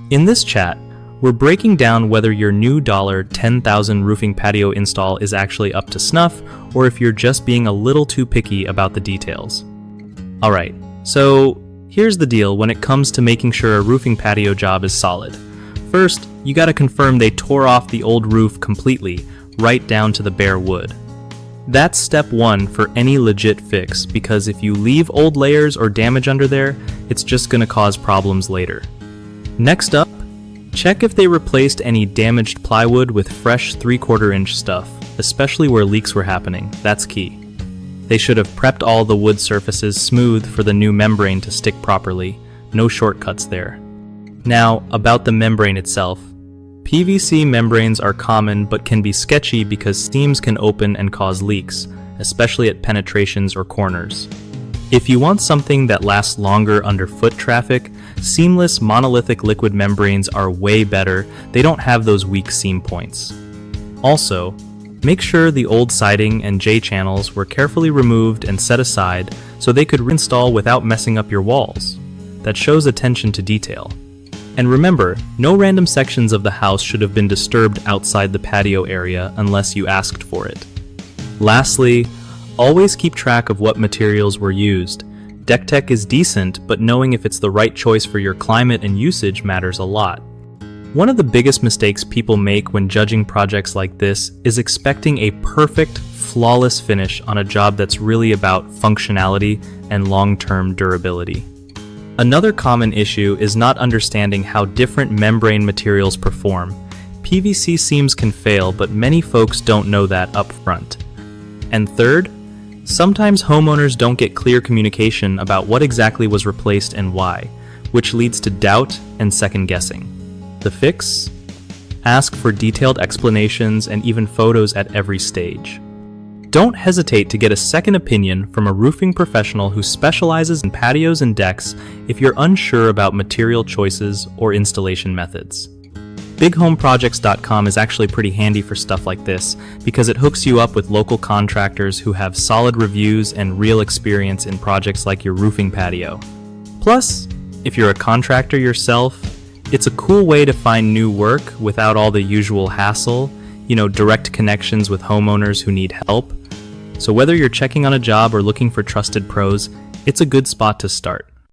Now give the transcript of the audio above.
In this chat, we're breaking down whether your new $10,000 roofing patio install is actually up to snuff, or if you're just being a little too picky about the details. Alright, so here's the deal when it comes to making sure a roofing patio job is solid. First, you gotta confirm they tore off the old roof completely, right down to the bare wood. That's step one for any legit fix, because if you leave old layers or damage under there, it's just gonna cause problems later. Next up, check if they replaced any damaged plywood with fresh 3/4 inch stuff, especially where leaks were happening. That's key. They should have prepped all the wood surfaces smooth for the new membrane to stick properly. No shortcuts there. Now, about the membrane itself. PVC membranes are common but can be sketchy because seams can open and cause leaks, especially at penetrations or corners. If you want something that lasts longer under foot traffic, seamless monolithic liquid membranes are way better. They don't have those weak seam points. Also, make sure the old siding and J-channels were carefully removed and set aside so they could reinstall without messing up your walls. That shows attention to detail. And remember, no random sections of the house should have been disturbed outside the patio area unless you asked for it. Lastly, always keep track of what materials were used. Deck tech is decent, but knowing if it's the right choice for your climate and usage matters a lot. One of the biggest mistakes people make when judging projects like this is expecting a perfect, flawless finish on a job that's really about functionality and long-term durability. Another common issue is not understanding how different membrane materials perform. PVC seams can fail, but many folks don't know that up front. And third, sometimes homeowners don't get clear communication about what exactly was replaced and why, which leads to doubt and second guessing. The fix? Ask for detailed explanations and even photos at every stage. Don't hesitate to get a second opinion from a roofing professional who specializes in patios and decks if you're unsure about material choices or installation methods. BigHomeProjects.com is actually pretty handy for stuff like this because it hooks you up with local contractors who have solid reviews and real experience in projects like your roofing patio. Plus, if you're a contractor yourself, it's a cool way to find new work without all the usual hassle, direct connections with homeowners who need help. So whether you're checking on a job or looking for trusted pros, it's a good spot to start.